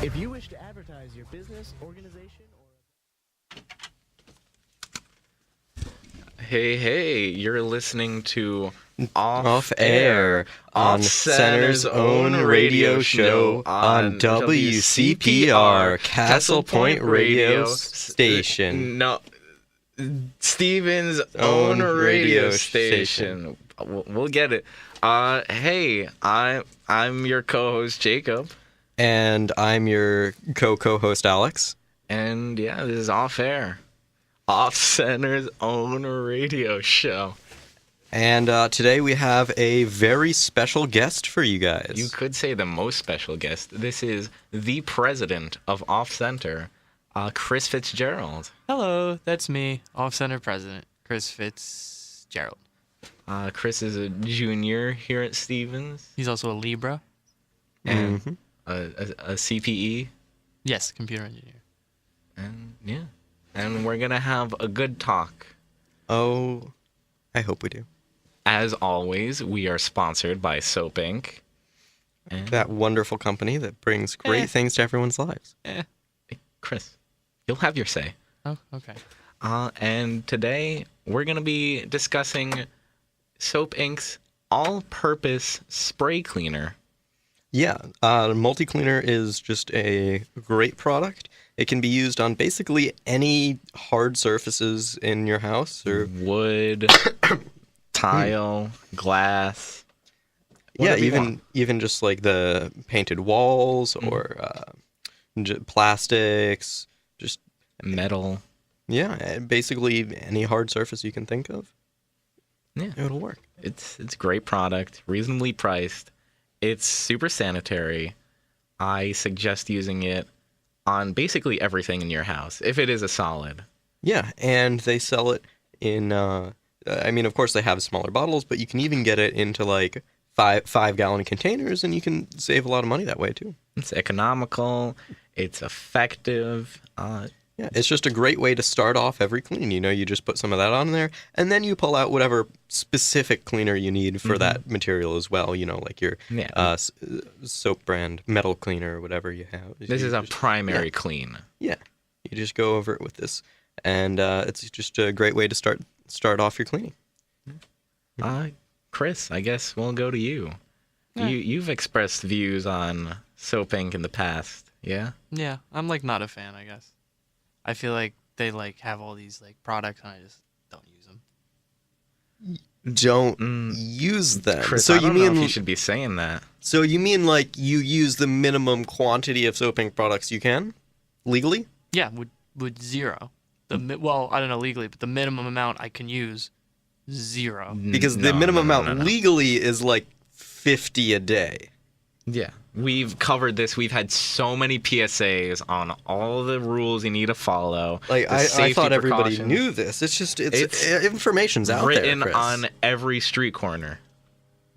If you wish to advertise your business, organization, or... Hey, you're listening to Off Air on Center's own radio show on WCPR, Castle Point Radio Station. No, Steven's own radio station. We'll get it. Hey, I'm your co-host Jacob. And I'm your co-host Alex. And yeah, this is Off Air. Off Center's own radio show. And today we have a very special guest for you guys. You could say the most special guest. This is the president of Off Center, Chris Fitzgerald. Hello, that's me, Off Center president, Chris Fitzgerald. Chris is a junior here at Stevens. He's also a Libra. And a CPE. Yes, computer engineer. And yeah. And we're going to have a good talk. Oh, I hope we do. As always, we are sponsored by Soap Inc. And that wonderful company that brings great things to everyone's lives. Hey, Chris, you'll have your say. Oh, okay. And today, we're going to be discussing Soap Inc.'s all-purpose spray cleaner. Yeah, multi-cleaner is just a great product. It can be used on basically any hard surfaces in your house, or wood, tile, glass. Yeah, even just like the painted walls or plastics, just metal. Yeah, basically any hard surface you can think of. Yeah, it'll work. It's a great product, reasonably priced. It's super sanitary. I suggest using it on basically everything in your house, if it is a solid. Yeah, and they sell it in, I mean, of course they have smaller bottles, but you can even get it into like five-gallon containers, and you can save a lot of money that way too. It's economical, it's effective. Yeah, it's just a great way to start off every clean. You know, you just put some of that on there, and then you pull out whatever specific cleaner you need for that material as well. You know, like your soap brand metal cleaner or whatever you have. This is a primary clean. Yeah, you just go over it with this, and it's just a great way to start off your cleaning. Chris, I guess we'll go to you. Yeah. You've expressed views on Soap Inc. in the past, yeah? Yeah, I'm like not a fan, I guess. I feel like they like have all these like products and I just don't use them. Don't use them. Chris, so I don't know if you should be saying that. So you mean like you use the minimum quantity of Soap Inc. products you can legally? Yeah, with zero. Well, I don't know legally, but the minimum amount I can use, 0. Because the minimum amount legally is like 50 a day. Yeah, we've covered this. We've had so many PSAs on all the rules you need to follow. Like I thought everybody knew this. It's just information's out there, written Chris. on every street corner.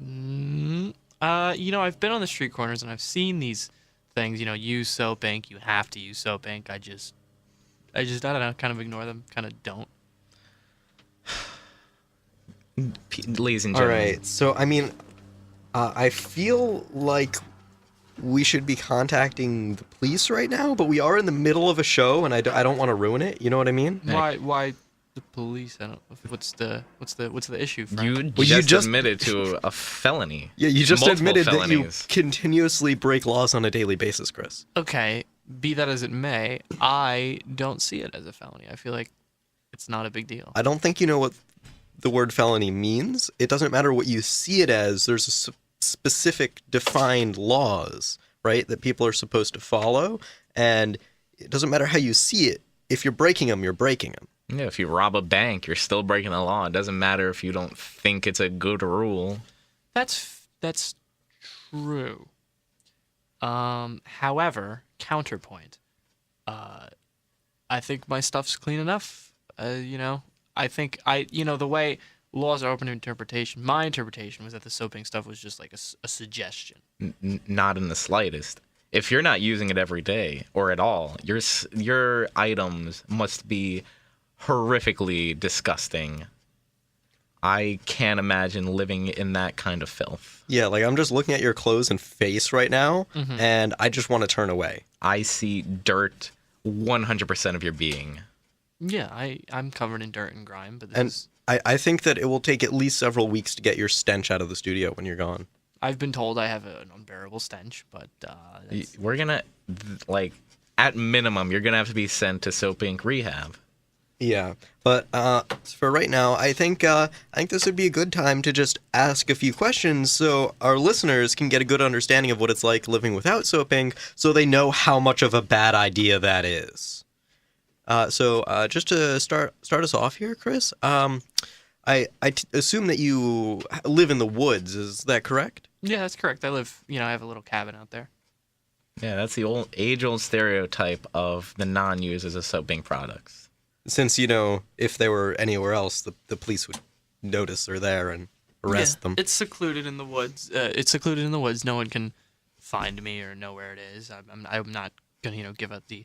You know, I've been on the street corners and I've seen these things. You know, use Soap Inc. You have to use Soap Inc. I don't know, kind of ignore them, kind of don't. Ladies and gentlemen. All right, so I mean, I feel like we should be contacting the police right now, but we are in the middle of a show, and I don't want to ruin it. You know what I mean? Why the police? I don't. What's the issue? Frank? You just admitted to a felony. Yeah, you just admitted felonies. that you continuously break laws on a daily basis, Chris. Okay, be that as it may, I don't see it as a felony. I feel like it's not a big deal. I don't think you know what the word felony means. It doesn't matter what you see it as. There's a specific defined laws, right, that people are supposed to follow, and it doesn't matter how you see it. If you're breaking them, you're breaking them. Yeah, if you rob a bank, you're still breaking the law. It doesn't matter if you don't think it's a good rule. That's true. However, counterpoint. I think my stuff's clean enough. You know, I think the way laws are open to interpretation. My interpretation was that the Soap Inc. stuff was just like a suggestion. Not in the slightest. If you're not using it every day or at all, your items must be horrifically disgusting. I can't imagine living in that kind of filth. Yeah, like I'm just looking at your clothes and face right now, and I just want to turn away. I see dirt 100% of your being. Yeah, I'm covered in dirt and grime, but this And is, I think that it will take at least several weeks to get your stench out of the studio when you're gone. I've been told I have an unbearable stench, but that's, We're gonna, like, at minimum, you're gonna have to be sent to Soap Inc. rehab. Yeah, but for right now, I think this would be a good time to just ask a few questions so our listeners can get a good understanding of what it's like living without Soap Inc. so they know how much of a bad idea that is. So just to start us off here, Chris, I assume that you live in the woods. Is that correct? yeah, that's correct. I have a little cabin out there. Yeah, that's the age-old stereotype of the non-users of Soap Inc. products. Since, if they were anywhere else, the police would notice they're there and arrest them. It's secluded in the woods. No one can find me or know where it is. I'm not gonna give out the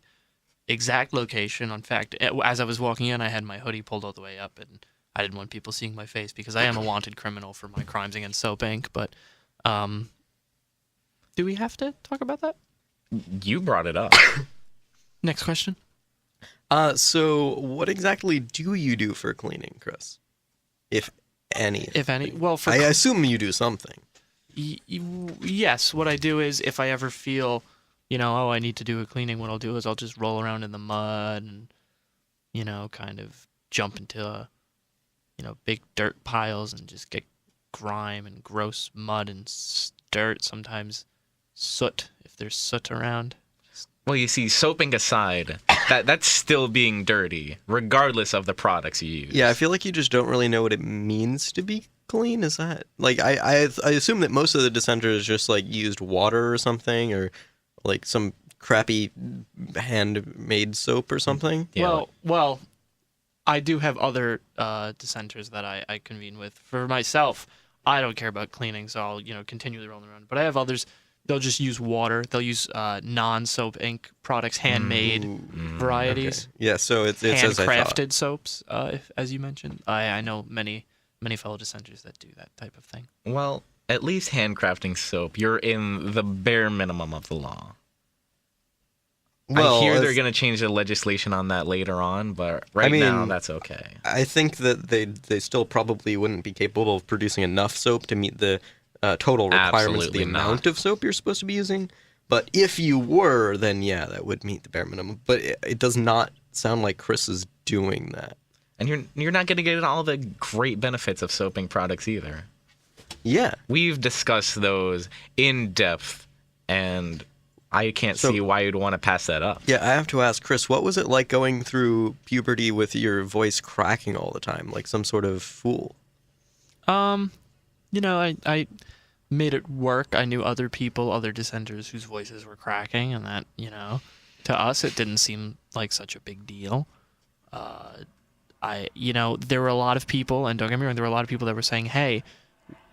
exact location. In fact, as I was walking in, I had my hoodie pulled all the way up, and I didn't want people seeing my face because I am a wanted criminal for my crimes against Soap Inc. But do we have to talk about that? You brought it up. Next question. So what exactly do you do for cleaning, Chris? If any. If any. Well, I assume you do something. Yes, what I do is if I ever feel, I need to do a cleaning, what I'll do is I'll just roll around in the mud and, kind of jump into, big dirt piles and just get grime and gross mud and dirt, sometimes soot, if there's soot around. Well, you see, Soap Inc. aside, that's still being dirty, regardless of the products you use. Yeah, I feel like you just don't really know what it means to be clean. Is that like I assume that most of the dissenters just like used water or something, or like some crappy handmade soap or something. Yeah, Well, I do have other dissenters that I convene with. For myself, I don't care about cleaning, so I'll continually roll around. But I have others. They'll just use water. They'll use non-Soap Inc. products, handmade varieties. Okay. Yeah, so it's as I thought. Handcrafted soaps, as you mentioned. I know many fellow dissenters that do that type of thing. Well, at least handcrafting soap, you're in the bare minimum of the law. Well, I hear they're going to change the legislation on that later on, but now that's okay. I think that they still probably wouldn't be capable of producing enough soap to meet the total requirements of the amount of soap you're supposed to be using. But if you were, then yeah, that would meet the bare minimum. But it does not sound like Chris is doing that. And you're not going to get all the great benefits of Soap Inc. products either. Yeah. We've discussed those in depth, and I can't see why you'd want to pass that up. Yeah, I have to ask, Chris, what was it like going through puberty with your voice cracking all the time, like some sort of fool? I made it work. I knew other people, other dissenters whose voices were cracking, and that, to us, it didn't seem like such a big deal. There were a lot of people, and don't get me wrong, there were a lot of people that were saying, hey,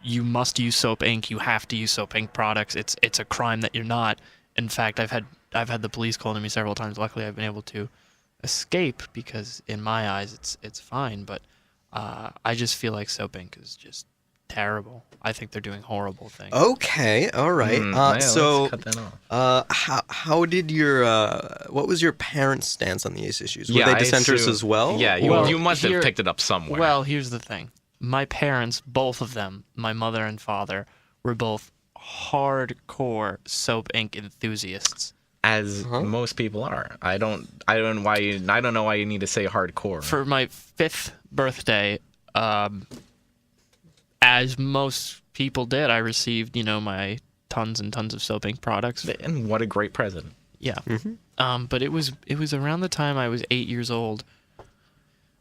you must use Soap Inc. You have to use Soap Inc. products. It's a crime that you're not. In fact, I've had the police call to me several times. Luckily, I've been able to escape because in my eyes, it's fine. But I just feel like Soap Inc. is just terrible. I think they're doing horrible things. Okay, all right. Let's cut that off. How did what was your parents' stance on these issues? Were they dissenters as well? Yeah, you must have picked it up somewhere. Well, here's the thing. My parents, both of them, my mother and father, were both hardcore Soap Inc. enthusiasts. As most people are. I don't know why you need to say hardcore. For my 5th birthday, as most people did, I received, my tons and tons of Soap Inc. products. And what a great present. Yeah. But it was around the time I was 8 years old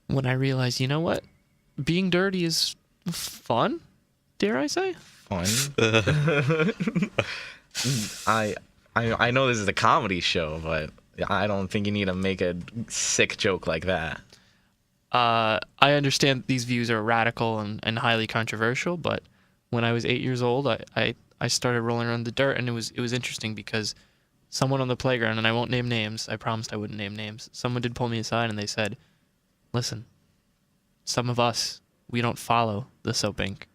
when I realized, you know what? Being dirty is fun, dare I say? Fun. I know this is a comedy show, but I don't think you need to make a sick joke like that. I understand these views are radical and highly controversial, but when I was 8 years old, I started rolling around the dirt, and it was interesting because someone on the playground, and I won't name names, I promised I wouldn't name names, someone did pull me aside and they said, listen, some of us we don't follow the soap ink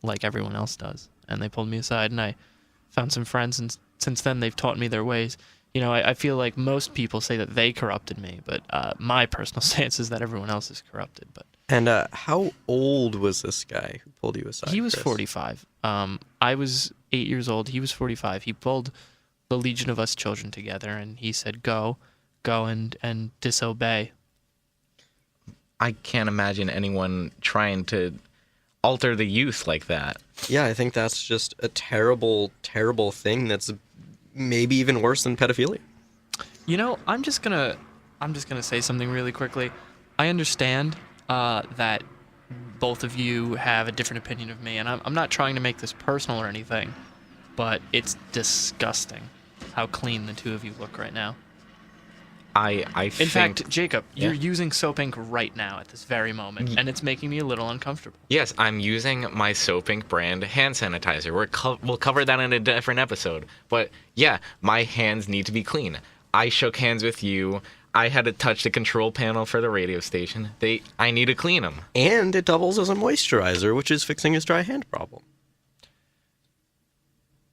like everyone else does. And they pulled me aside, and I found some friends, and since then they've taught me their ways. You know, I feel like most people say that they corrupted me, but my personal stance is that everyone else is corrupted. But And how old was this guy who pulled you aside? he was Chris? 45. I was 8 years old. He was 45. He pulled the Legion of Us children together, and he said, go and disobey. I can't imagine anyone trying to alter the youth like that. Yeah, I think that's just a terrible, terrible thing that's maybe even worse than pedophilia. You know, I'm just gonna say something really quickly. I understand that both of you have a different opinion of me, and I'm not trying to make this personal or anything, but it's disgusting how clean the two of you look right now. I In think, fact, Jacob, Yeah. you're using soap ink right now at this very moment, and it's making me a little uncomfortable. yes, I'm using my Soap Ink brand hand sanitizer. We'll cover that in a different episode. But yeah, my hands need to be clean. I shook hands with you. I had to touch the control panel for the radio station. I need to clean them. And it doubles as a moisturizer, which is fixing his dry hand problem.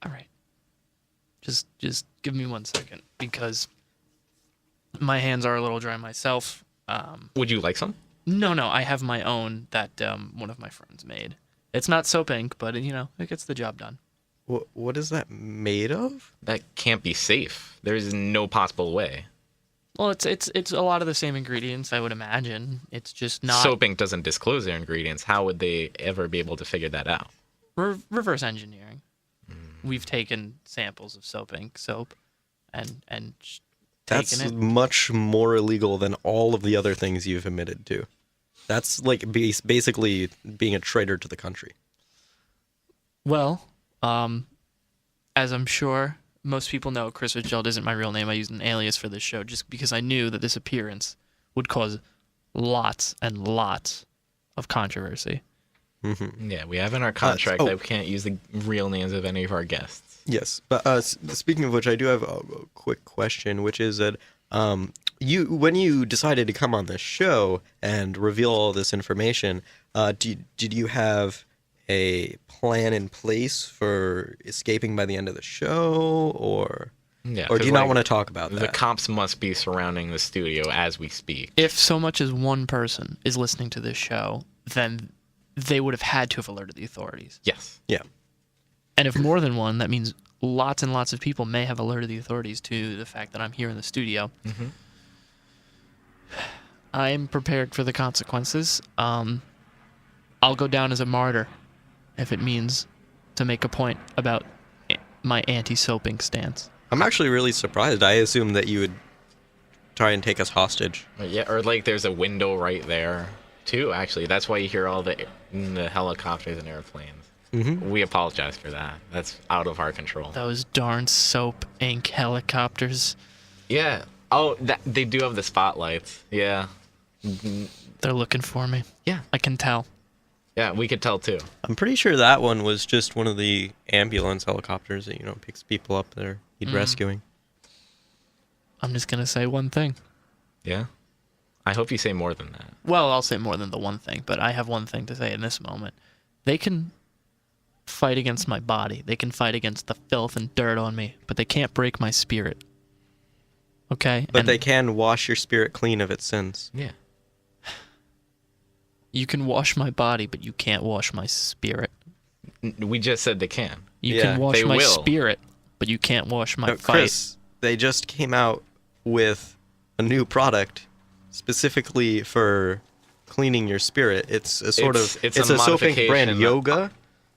All right. Just give me 1 second, because my hands are a little dry myself. Would you like some? No, I have my own that one of my friends made. It's not soap ink, but you know, it gets the job done. What is that made of? That can't be safe. There's no possible way. Well, it's a lot of the same ingredients, I would imagine. It's just not Soap Ink doesn't disclose their ingredients. How would they ever be able to figure that out? reverse engineering. We've taken samples of soap and That's taken it. much more illegal than all of the other things you've admitted to. That's like basically being a traitor to the country. Well, as I'm sure most people know, Chris Fitzgerald isn't my real name. I used an alias for this show just because I knew that this appearance would cause lots and lots of controversy. Yeah, we have in our contract oh. that we can't use the real names of any of our guests. Yes, but speaking of which, I do have a quick question, which is that when you decided to come on this show and reveal all this information, did you have a plan in place for escaping by the end of the show, or Yeah, do 'cause, you not like, want to talk about The that? cops must be surrounding the studio as we speak. If so much as one person is listening to this show, then they would have had to have alerted the authorities. Yes. Yeah. And if more than one, that means lots and lots of people may have alerted the authorities to the fact that I'm here in the studio. Mm-hmm. I'm prepared for the consequences. I'll go down as a martyr if it means to make a point about my anti-soaping stance. I'm actually really surprised. I assumed that you would try and take us hostage. Yeah, or like there's a window right there, too, actually. That's why you hear all the helicopters and airplanes. Mm-hmm. We apologize for that. That's out of our control. Those darn soap ink helicopters. Yeah. Oh, they do have the spotlights. Yeah. They're looking for me. Yeah. I can tell. Yeah, we could tell, too. I'm pretty sure that one was just one of the ambulance helicopters that, picks people up there, rescuing. I'm just going to say one thing. Yeah? I hope you say more than that. Well, I'll say more than the one thing, but I have one thing to say in this moment. They can fight against my body. They can fight against the filth and dirt on me, but they can't break my spirit. Okay? But And they can wash your spirit clean of its sins. Yeah. you can wash my body, but you can't wash my spirit. We just said they can. You Yeah, can wash they my will. spirit, but you can't wash my But fight. Chris, they just came out with a new product specifically for cleaning your spirit. It's a sort of It's it's a a soap ink brand modification. yoga.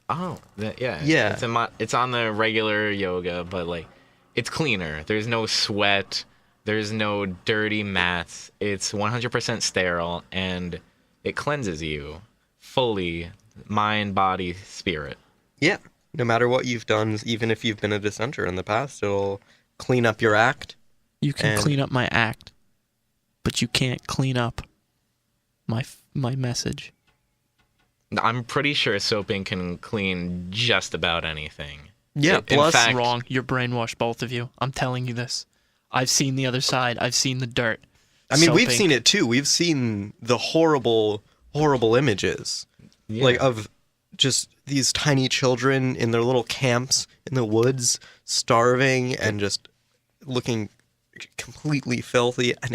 Oh, yeah. Yeah. It's on the regular yoga, but like it's cleaner. There's no sweat. There's no dirty mats. It's 100% sterile, and it cleanses you fully, mind, body, spirit. Yeah. No matter what you've done, even if you've been a dissenter in the past, it'll clean up your act. You can And- clean up my act, but you can't clean up my message. I'm pretty sure soap ink can clean just about anything. Yeah, In plus fact- Wrong. You're brainwashed, both of you. I'm telling you this. I've seen the other side. I've seen the dirt. I mean, we've Soap seen ink. it too. We've seen the horrible, horrible images, Yeah. like of just these tiny children in their little camps in the woods, starving and just looking completely filthy, and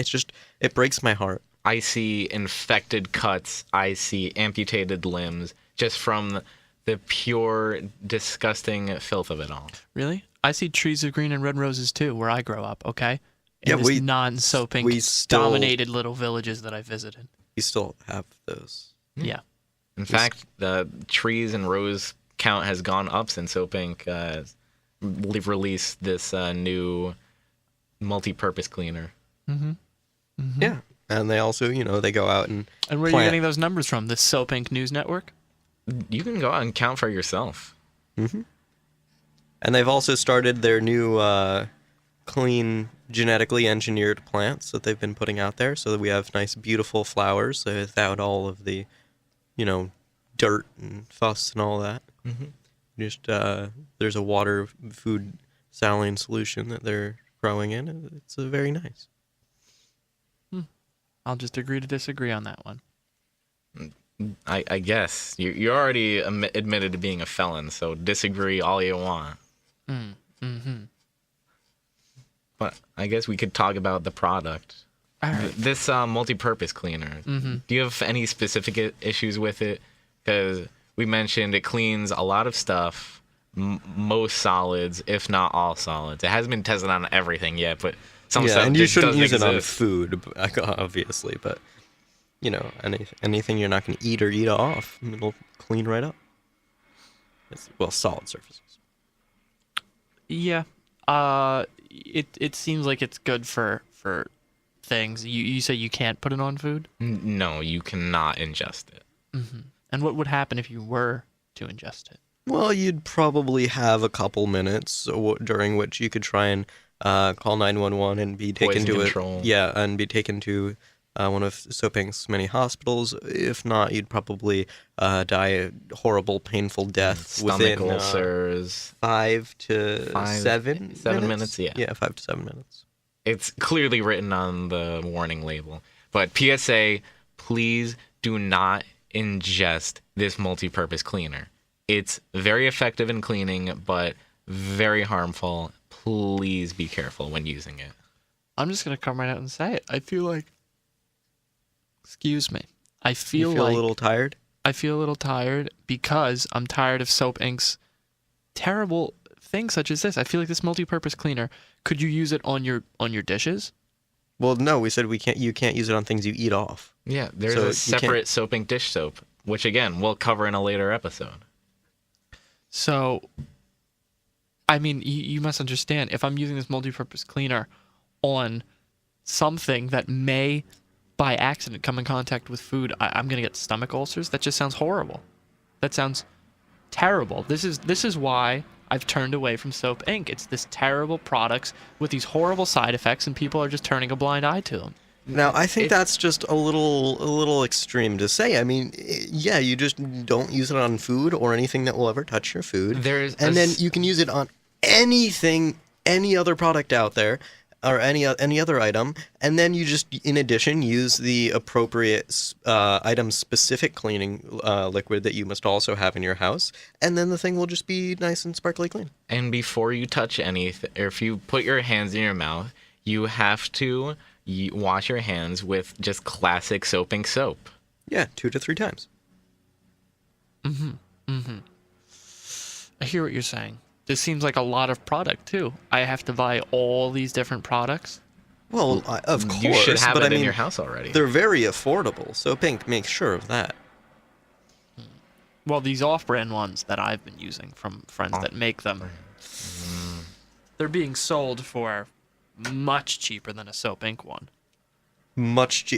it breaks my heart. I see infected cuts. I see amputated limbs just from the pure, disgusting filth of it all. Really? I see trees of green and red roses too, where I grow up. Okay. In Yeah, this non-soap ink we still- dominated little villages that I visited. We still have those. Yeah. In fact, the trees and rose count has gone up since Soap Inc. Released this new multi-purpose cleaner. Yeah, and they also, they go out and And where are you getting those numbers from? The Soap Ink News Network? You can go out and count for yourself. And they've also started their new clean, genetically engineered plants that they've been putting out there, so that we have nice, beautiful flowers without all of the, dirt and fuss and all that. Just there's a water, food, saline solution that they're growing in. It's very nice. I'll just agree to disagree on that one. I guess. You already admitted to being a felon, so disagree all you want. But I guess we could talk about the product. All right. This multi-purpose cleaner, do you have any specific issues with it? Because we mentioned it cleans a lot of stuff, most solids, if not all solids. It hasn't been tested on everything yet, but some stuff and you just shouldn't doesn't use it on exist. food, obviously, but, anything you're not going to eat or eat off, it'll clean right up. Solid surfaces. Yeah. It seems like it's good for things. You say you can't put it on food? No, you cannot ingest it. And what would happen if you were to ingest it? Well, you'd probably have a couple minutes during which you could try and call 911 and be taken Poison to control. and be taken to one of Soap Inc.'s many hospitals. If not, you'd probably die a horrible, painful death Stomach within ulcers. 5 to 7 minutes, yeah. Yeah, 5 to 7 minutes. It's clearly written on the warning label. But PSA, please do not ingest this multi-purpose cleaner. It's very effective in cleaning, but very harmful. Please be careful when using it. I'm just going to come right out and say it. I feel like... Excuse me. I feel You feel like... a little tired? I feel a little tired because I'm tired of Soap Inc.'s terrible things such as this. I feel like this multi-purpose cleaner, could you use it on your dishes? Well, no, we said you can't use it on things you eat off. Yeah, there's So a you separate Soap Inc. dish soap, which again, we'll cover in a later episode. So, I mean, you must understand, if I'm using this multi-purpose cleaner on something that may, by accident, come in contact with food, I'm going to get stomach ulcers. That just sounds horrible. That sounds terrible. This is why I've turned away from Soap Inc. It's this terrible products with these horrible side effects, and people are just turning a blind eye to them. Now, I think that's just a little extreme to say. I mean, yeah, you just don't use it on food or anything that will ever touch your food. And then you can use it on anything, any other product out there, or any other item, and then you just, in addition, use the appropriate item-specific cleaning liquid that you must also have in your house, and then the thing will just be nice and sparkly clean. And before you touch anything, or if you put your hands in your mouth, you have to wash your hands with just classic Soap Inc. soap. Yeah, 2 to 3 times. I hear what you're saying. This seems like a lot of product, too. I have to buy all these different products. Well, of course, You should have but it I mean, in your house already. they're very affordable. Soap Inc. makes sure of that. Well, these off-brand ones that I've been using from friends that make them, they're being sold for much cheaper than a Soap Inc. one.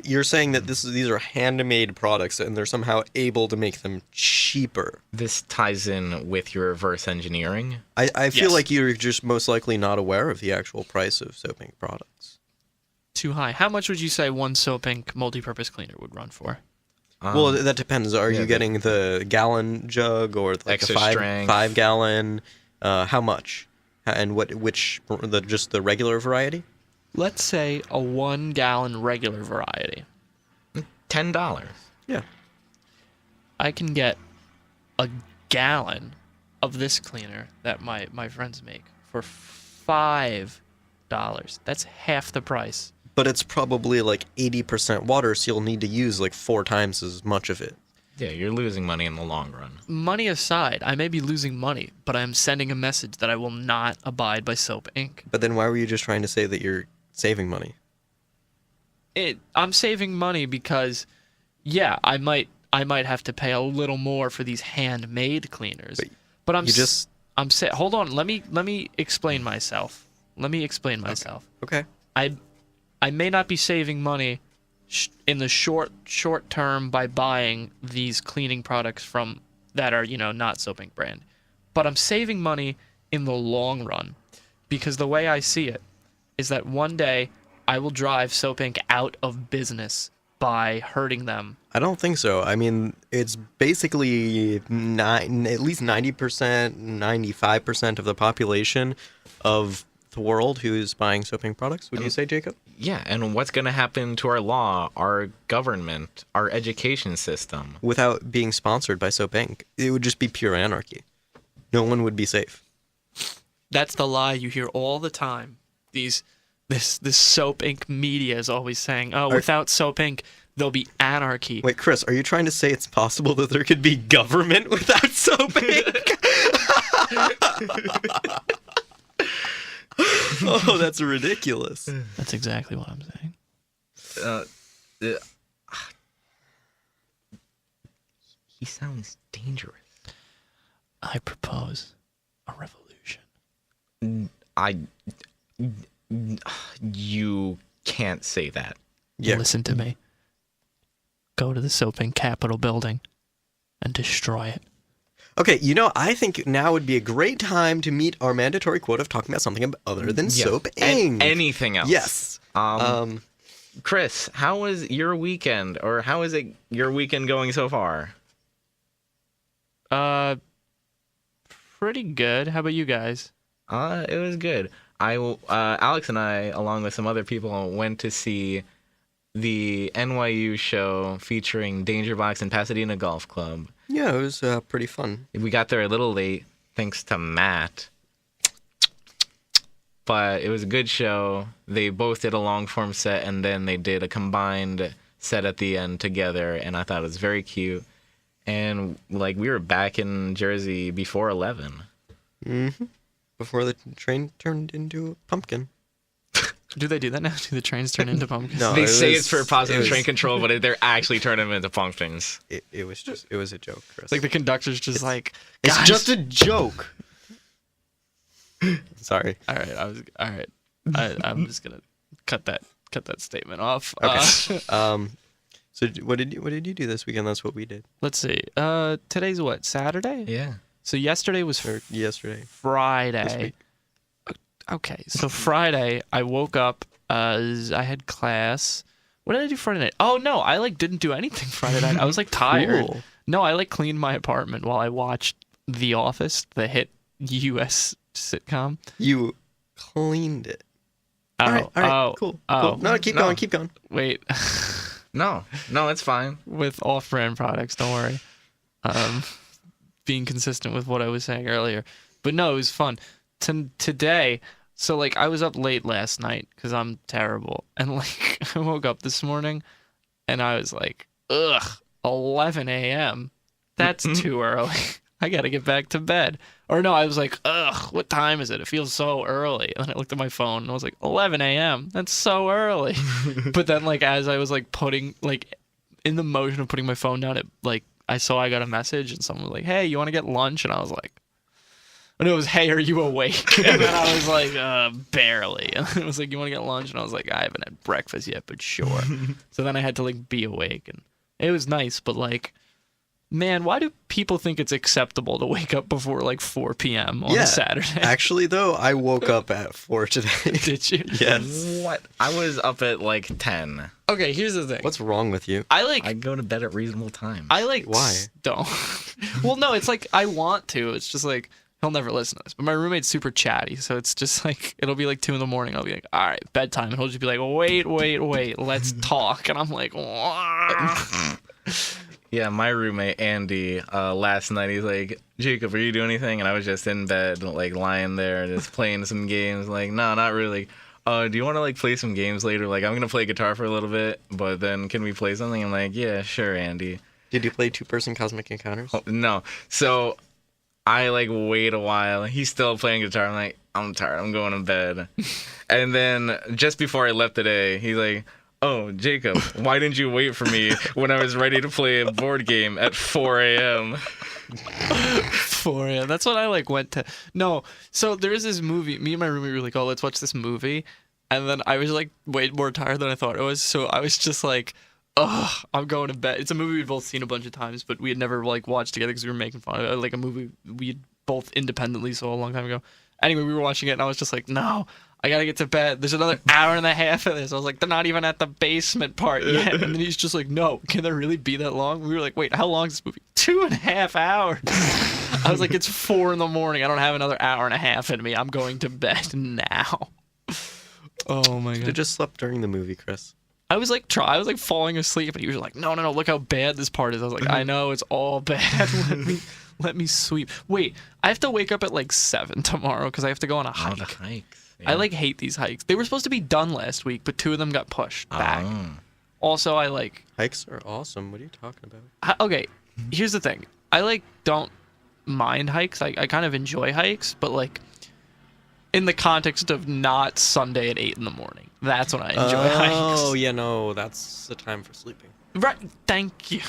You're saying that these are handmade products and they're somehow able to make them cheaper. This ties in with your reverse engineering. I feel Yes. like you're just most likely not aware of the actual price of Soap Inc. products. Too high. How much would you say one Soap Inc. multi-purpose cleaner would run for? Well, that depends. Are you yeah, getting the gallon jug or like Extra the strength. 5 gallon? How much? And just the regular variety? Let's say a 1 gallon regular variety. $10. Yeah. I can get a gallon of this cleaner that my friends make for $5. That's half the price. But it's probably like 80% water, so you'll need to use like 4 times as much of it. Yeah, you're losing money in the long run. Money aside, I may be losing money, but I am sending a message that I will not abide by Soap Inc. But then why were you just trying to say that you're saving money? I'm saving money because, yeah, I might have to pay a little more for these handmade cleaners. But hold on. Let me explain myself. Okay. I may not be saving money in the short term by buying these cleaning products from that are, not Soap Inc. brand, but I'm saving money in the long run because the way I see it is that one day I will drive Soap Inc. out of business by hurting them. I don't think so. I mean, it's basically at least 90%, 95% of the population of the world who's buying Soap Inc. products. Would you say, Jacob? Yeah, and what's going to happen to our law, our government, our education system? Without being sponsored by Soap Inc., it would just be pure anarchy. No one would be safe. That's the lie you hear all the time. This Soap Inc. media is always saying, without Soap Inc., there'll be anarchy. Wait, Chris, are you trying to say it's possible that there could be government without Soap Inc.? Oh, that's ridiculous. That's exactly what I'm saying. He sounds dangerous. I propose a revolution. You can't say that. Yeah. Listen to me. Go to the Soap Inc. Capitol building and destroy it. Okay, I think now would be a great time to meet our mandatory quote of talking about something other than Soap Inc. Anything else. Yes. Chris, how was your weekend, or how is your weekend going so far? Pretty good. How about you guys? It was good. Alex and I, along with some other people, went to see the NYU show featuring Danger Box and Pasadena Golf Club. Yeah, it was pretty fun. We got there a little late, thanks to Matt. But it was a good show. They both did a long-form set, and then they did a combined set at the end together, and I thought it was very cute. And, we were back in Jersey before 11. Mm-hmm. Before the train turned into a pumpkin. Do they do that now? Do the trains turn into pumpkins? No, They say it's for positive train control, but they're actually turning them into pumpkins. It was a joke, Chris. Like the conductor's just it's guys. just a joke. Sorry. All right. I'm just gonna cut that statement off. Okay. So what did you do this weekend? That's what we did. Let's see. Today's what? Saturday? Yeah. So yesterday was yesterday. Friday. This week. Okay, so Friday I woke up. I had class. What did I do Friday night? Oh no, I didn't do anything Friday night. I was tired. Cool. No, I cleaned my apartment while I watched The Office, the hit U.S. sitcom. You cleaned it. Oh, all right, cool. No, keep going. Wait. No, it's fine. With off-brand products, don't worry. Being consistent with what I was saying earlier. But no, it was fun. Today, so I was up late last night because I'm terrible. And I woke up this morning and I was like, 11 a.m. That's too early. I got to get back to bed. Or no, I was like, what time is it? It feels so early. And then I looked at my phone and I was like, 11 a.m. That's so early. But then as I was putting, in the motion of putting my phone down, it I saw I got a message and someone was like, hey, you want to get lunch? And I was like, and it was, hey, are you awake? And then I was like, barely. And it was like, you want to get lunch? And I was like, I haven't had breakfast yet, but sure. So then I had to be awake, and it was nice, but man, why do people think it's acceptable to wake up before 4 p.m. on a Saturday? Actually, though, I woke up at 4 today. Did you? Yes. What? I was up at 10. Okay, here's the thing. What's wrong with you? I go to bed at reasonable times. Why? Don't. Well, no, it's I want to. It's just he'll never listen to this. But my roommate's super chatty, so it's just it'll be 2 a.m. I'll be like, all right, bedtime. And he'll just be like, wait, let's talk. And I'm like, Yeah, my roommate Andy, last night he's like, Jacob, are you doing anything? And I was just in bed, like lying there, just playing some games. Like, no, not really. Do you want to like play some games later? Like, I'm gonna play guitar for a little bit, but then can we play something? I'm like, yeah, sure, Andy. Did you play two-person Cosmic Encounters? Oh, no. So I like wait a while. He's still playing guitar. I'm like, I'm tired. I'm going to bed. And then just before I left today, he's like, oh, Jacob, why didn't you wait for me when I was ready to play a board game at 4 a.m.? 4 a.m. That's when I like went to. No, so there is this movie. Me and my roommate were like, oh, let's watch this movie. And then I was like way more tired than I thought it was. So I was just like, ugh, I'm going to bed. It's a movie we'd both seen a bunch of times, but we had never like watched together because we were making fun of it. Like a movie we had both independently saw a long time ago. Anyway, we were watching it and I was just like, no, I gotta get to bed. There's another hour and a half of this. I was like, they're not even at the basement part yet. And then he's just like, no, can there really be that long? We were like, wait, how long is this movie? 2.5 hours. I was like, it's 4 a.m. I don't have another hour and a half in me. I'm going to bed now. Oh my god. You just slept during the movie, Chris. I was like falling asleep, and he was like, no, look how bad this part is. I was like, I know, it's all bad. Let me sleep. Wait, I have to wake up at like 7 tomorrow because I have to go on a hike. Oh, the hikes. Yeah. I like hate these hikes. They were supposed to be done last week, but 2 of them got pushed back. Also, I like Hikes are awesome. What are you talking about? okay, here's the thing. I like don't mind hikes. I kind of enjoy hikes, but like in the context of not Sunday at 8 a.m. That's when I enjoy hikes. Oh, yeah, no, that's the time for sleeping. Right. Thank you.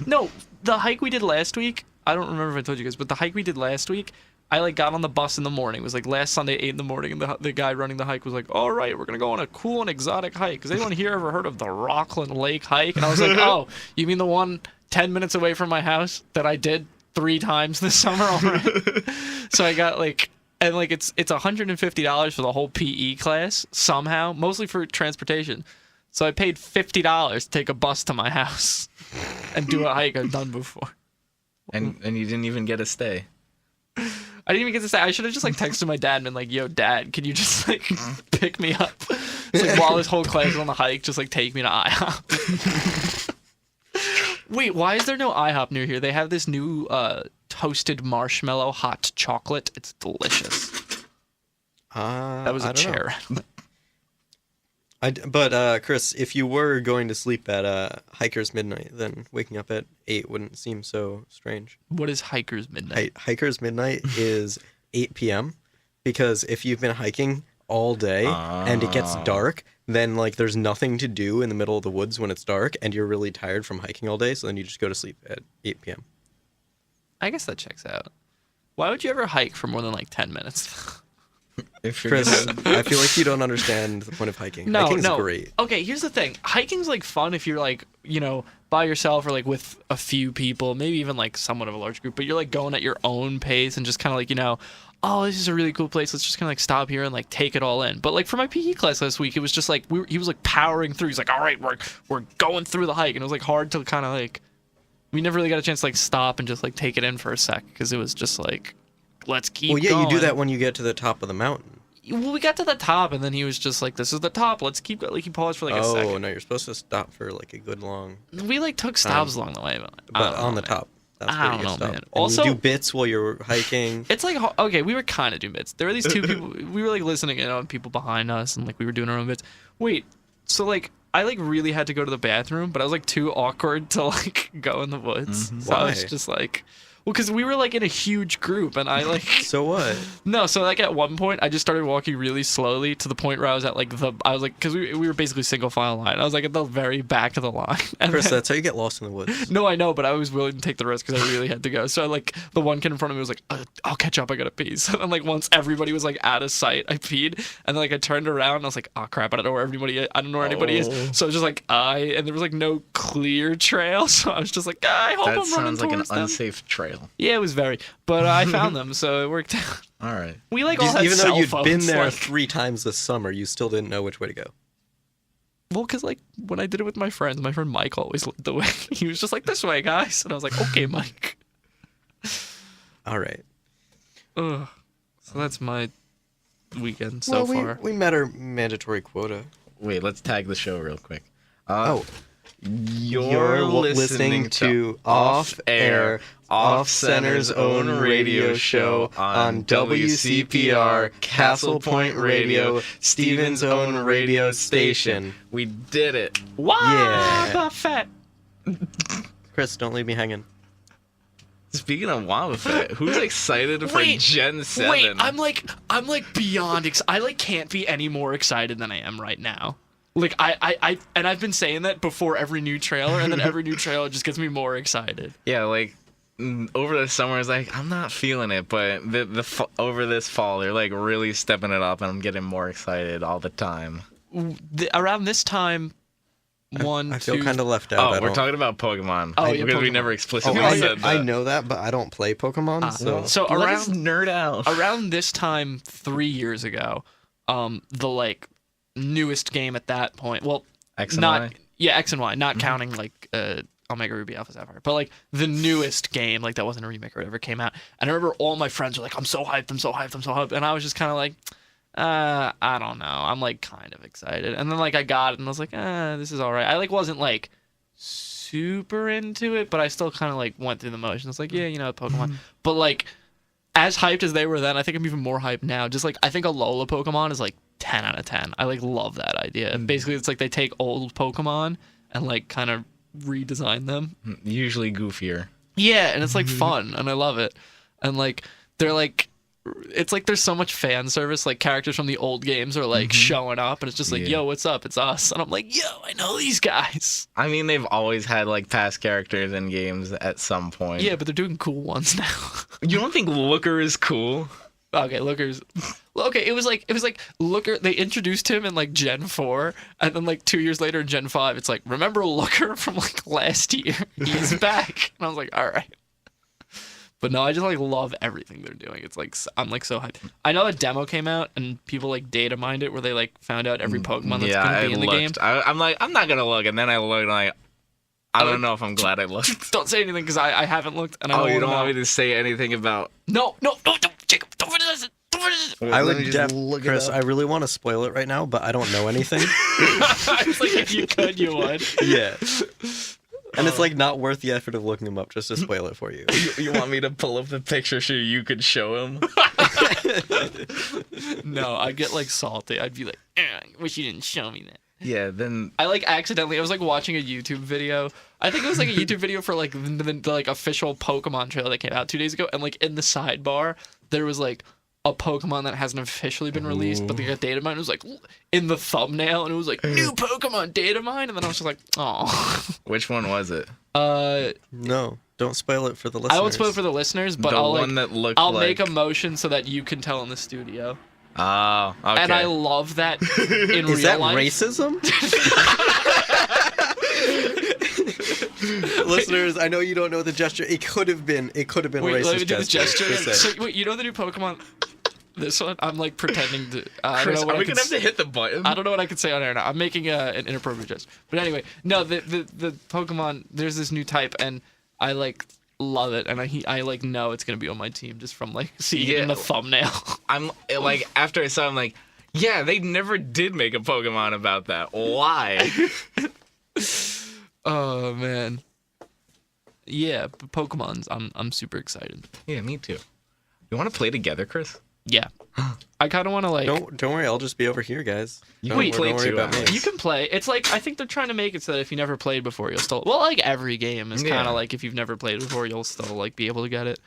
No, the hike we did last week, I don't remember if I told you guys, but the hike we did last week, I like got on the bus in the morning. It was like last Sunday at 8 a.m, and the guy running the hike was like, all right, we're going to go on a cool and exotic hike. Has anyone here ever heard of the Rockland Lake hike? And I was like, oh, you mean the one 10 minutes away from my house that I did 3 times this summer already? So I got like... And like it's $150 for the whole PE class somehow, mostly for transportation. So I paid $50 to take a bus to my house and do a hike I've done before. And you didn't even get a stay. I didn't even get to say. I should have just like texted my dad and been like, "Yo, Dad, can you just like pick me up?" It's like while this whole class is on the hike, just like take me to IHOP. Wait, why is there no IHOP near here? They have this new toasted marshmallow hot chocolate. It's delicious. That was a chair. But Chris, if you were going to sleep at Hiker's Midnight, then waking up at 8 wouldn't seem so strange. What is Hiker's Midnight? Hiker's Midnight is 8 p.m. because if you've been hiking all day and it gets dark, then like there's nothing to do in the middle of the woods when it's dark and you're really tired from hiking all day, so then you just go to sleep at 8 p.m. I guess that checks out. Why would you ever hike for more than like 10 minutes? Chris, I feel like you don't understand the point of hiking. Hiking's great. Okay, here's the thing. Hiking's like fun if you're like, you know, by yourself or like with a few people, maybe even like somewhat of a large group, but you're like going at your own pace and just kind of like, you know, oh, this is a really cool place. Let's just kind of like stop here and like take it all in. But like for my PE class last week, it was just like he was like powering through. He's like, all right, we're going through the hike, and it was like hard to kind of like we never really got a chance to like stop and just like take it in for a sec because it was just like let's keep. Well, yeah, going. you do that when you get to the top of the mountain. Well, we got to the top, and then he was just like, "This is the top. Let's keep." Like he paused for like a second. Oh no, you're supposed to stop for like a good long. We like took stops along the way, but on the top. That's I don't know, man. And Also, you do bits while you're hiking. It's like okay, we were kind of doing bits. There were these 2 people. We were like listening in on people behind us, and like we were doing our own bits. Wait, so like I like really had to go to the bathroom, but I was like too awkward to like go in the woods. So I was just like. Well, because we were like in a huge group, and I like. So what? No, so like at one point, I just started walking really slowly to the point where I was at like because we were basically single file line. I was like at the very back of the line. And Chris, that's how you get lost in the woods. No, I know, but I was willing to take the risk because I really had to go. So like the one kid in front of me was like, "I'll catch up. I gotta pee." So then like once everybody was like out of sight, I peed, and then like I turned around and I was like, "Oh crap! I don't know where anybody is." So I was just like and there was like no clear trail, so I was just like, I hope I'm running sounds like an towards them. unsafe trail. Yeah, it was very, but I found them, so it worked out. All right. We like all had Even though cell you'd phones, been there like, 3 times this summer, you still didn't know which way to go. well, because like when I did it with my friends, my friend Mike always led the way. He was just like, "This way, guys," and I was like, "Okay, Mike." All right. Ugh. So that's my weekend so far. We met our mandatory quota. Wait, let's tag the show real quick. You're listening to Off Air, Off Center's own radio show on WCPR, Castle Point Radio, Stevens' own radio station. We did it. Wow, Yeah. Buffett. Chris, don't leave me hanging. Speaking of Wamba Fett, who's excited for Gen 7? Wait, I'm like beyond I like can't be any more excited than I am right now. Like and I've been saying that before every new trailer, and then every new trailer just gets me more excited. Yeah, like over the summer, it's like I'm not feeling it, but over this fall, they're like really stepping it up, and I'm getting more excited all the time. Around this time, I feel kind of left out. Oh, we're talking about Pokemon. Oh, yeah, because we Pokemon. never explicitly I said that. I know that, but I don't play Pokemon, So Let us nerd out. around this time 3 years ago, the like newest game at that point. Well, X and not Y? yeah, X and Y, not counting like Omega Ruby Alpha Sapphire, but like the newest game, like that wasn't a remake or whatever, came out. And I remember all my friends were like, "I'm so hyped, I'm so hyped, I'm so hyped," and I was just kind of like, I don't know. I'm like kind of excited. And then like I got it and I was like, this is all right. I like wasn't like super into it, but I still kind of like went through the motions. Like, yeah, you know, Pokemon. But like as hyped as they were then, I think I'm even more hyped now. Just like I think Alola Pokemon is like 10 out of 10. I like love that idea. Basically, it's like they take old Pokemon and like kind of redesign them. Usually goofier. Yeah, and it's like fun and I love it. And like they're like it's like there's so much fan service, like characters from the old games are like showing up and it's just like, yo, what's up? It's us. And I'm like, yo, I know these guys. I mean, they've always had like past characters in games at some point. Yeah, but they're doing cool ones now. You don't think Looker is cool? Okay, Looker's okay, it was like Looker, they introduced him in like Gen 4 and then like 2 years later in Gen 5 it's like, remember Looker from like last year? He's back. And I was like, all right. But no, I just like love everything they're doing. It's like I'm like so hyped. I know a demo came out and people like data mined it where they like found out every Pokemon that's gonna be in the game. I'm like, I'm not gonna look, and then I looked, and I don't know if I'm glad I looked. Don't say anything because I haven't looked and I don't Oh, you wanna don't know. want me to say anything about? No, Jacob, don't finish it. Don't finish it. I Let would me just look it Chris, up. I really want to spoil it right now, but I don't know anything. It's like if you could, you would. Yeah. And it's like not worth the effort of looking them up just to spoil it for you. You want me to pull up the picture so you could show him? No, I'd get like salty. I'd be like, I wish you didn't show me that. Yeah, then I like accidentally. I was like watching a YouTube video. I think it was like a YouTube video for like the like official Pokemon trailer that came out 2 days ago, and like in the sidebar there was like a Pokemon that hasn't officially been released, but they got data mine. It was like in the thumbnail, and it was like new Pokemon data mine, and then I was just like, oh. which one was it? No, don't spoil it for the listeners. I won't spoil it for the listeners, but The I'll one like that looked I'll like... make a motion so that you can tell in the studio. Oh, okay. And I love that in Is real that life. racism? Listeners, I know you don't know the gesture. It could have been Wait, racist let me do the gesture. Just saying. So, wait, you know the new Pokemon? This one? I'm like pretending to. I don't Chris, know what are I we can gonna have to hit the button? I don't know what I can say on air now. I'm making an inappropriate gesture. But anyway, no, the Pokemon. There's this new type, and I like love it, and I like know it's gonna be on my team just from like seeing it in the thumbnail. I'm like, after I saw it, I'm like, yeah, they never did make a Pokemon about that. Why? Oh man. Yeah, but Pokemon's. I'm super excited. Yeah, me too. You want to play together, Chris? Yeah. I kind of want to like. Don't worry, I'll just be over here, guys. You Don't can play worry too, about me. Alex. You can play. It's like I think they're trying to make it so that if you never played before, you'll still. Well, like every game is kind Yeah. of like if you've never played before, you'll still like be able to get it.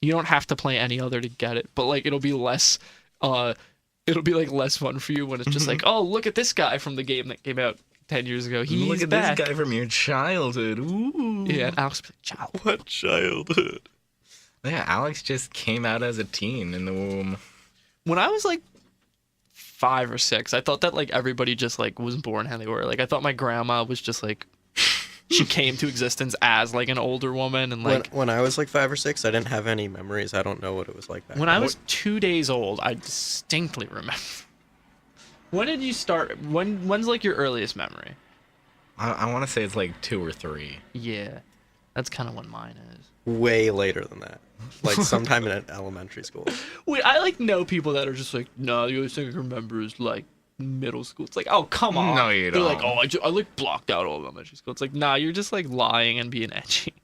You don't have to play any other to get it, but like it'll be less. It'll be like less fun for you when it's just like, oh, look at this guy from the game that came out 10 years ago. He's Look at back. this guy from your childhood. Ooh. Yeah, and Alex, child. What childhood? Yeah, Alex just came out as a teen in the womb. When I was like 5 or 6, I thought that like everybody just like was born how they were. Like I thought my grandma was just like she came to existence as like an older woman, and like When I was like 5 or 6, I didn't have any memories. I don't know what it was like back when then. I was 2 days old, I distinctly remember. When did you start? When's like your earliest memory? I want to say it's like 2 or 3. Yeah, that's kind of when mine is. Way later than that. Like sometime in elementary school. Wait, I like know people that are just like, no, the only thing I can remember is like middle school. It's like, oh, come on. No, you They're like, don't. oh, I like blocked out all elementary school. It's like, nah, you're just like lying and being edgy.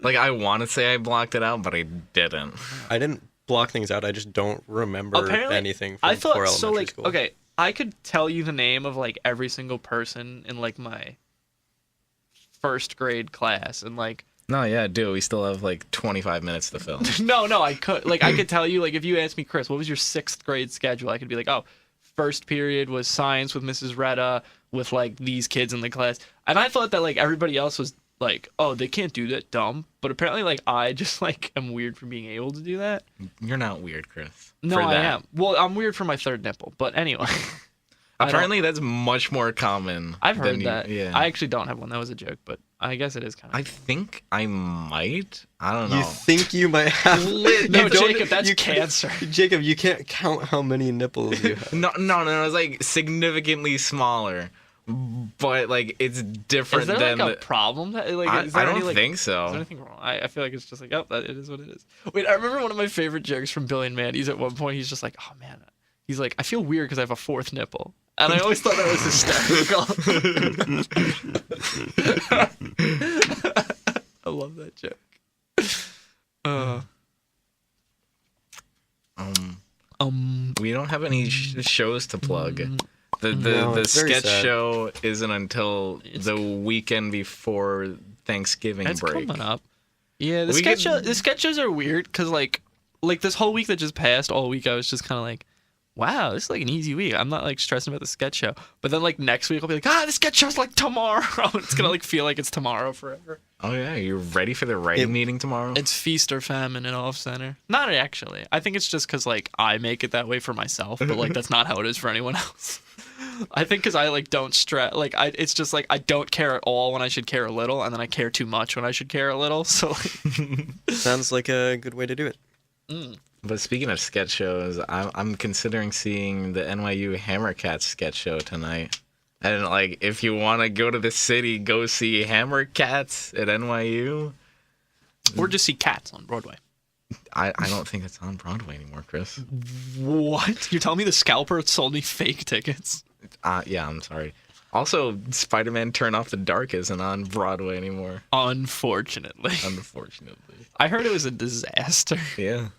Like, I want to say I blocked it out, but I didn't. I didn't block things out. I just don't remember Apparently, anything from I thought core so. elementary Like, school. okay, I could tell you the name of like every single person in like my first grade class, and like, No, yeah, I do. We still have like 25 minutes to fill. no, I could tell you, like, if you asked me, Chris, what was your 6th grade schedule? I could be like, oh, first period was science with Mrs. Retta with like these kids in the class, and I thought that like everybody else was like, oh, they can't do that, dumb. But apparently, like, I just like am weird for being able to do that. You're not weird, Chris. No, for I that. am. Well, I'm weird for my third nipple, but anyway. Apparently, that's much more common. I've than heard you- that. Yeah. I actually don't have one. That was a joke, but I guess it is kind of. I think I might. I don't know. You think you might have? No, You don't- Jacob, that's you cancer. Jacob, you can't count how many nipples you have. No, it's like significantly smaller, but like it's different Is there than. like a problem? Like, I is there don't any, like, think Is there so. anything wrong? I feel like it's just like, oh, that it is what it is. Wait, I remember one of my favorite jokes from Billy and Mandy's at one point. He's just like, oh man, he's like, I feel weird because I have a 4th nipple. And I always thought that was hysterical. I love that joke. We don't have any shows to plug. The No, the it's very sketch sad. show isn't until the weekend before Thanksgiving It's break. coming up. Yeah, the We sketch could- the sketch shows are weird because like this whole week that just passed, all week I was just kind of like, wow, this is like an easy week. I'm not like stressing about the sketch show. But then like next week I'll be like, the sketch show's like tomorrow. It's gonna like feel like it's tomorrow forever. Oh yeah, you're ready for the writing meeting tomorrow? It's feast or famine in Off Center. Not actually. I think it's just because like I make it that way for myself, but like that's not how it is for anyone else. I think because I like don't stress. Like it's just like I don't care at all when I should care a little, and then I care too much when I should care a little. So like, Sounds like a good way to do it. But speaking of sketch shows, I'm considering seeing the NYU Hammercats sketch show tonight. And like, if you want to go to the city, go see Hammercats at NYU. or just see Cats on Broadway. I don't think it's on Broadway anymore, Chris. What? You're telling me the scalper sold me fake tickets? Yeah, I'm sorry. Also, Spider-Man Turn Off the Dark isn't on Broadway anymore, Unfortunately. unfortunately. I heard it was a disaster. Yeah.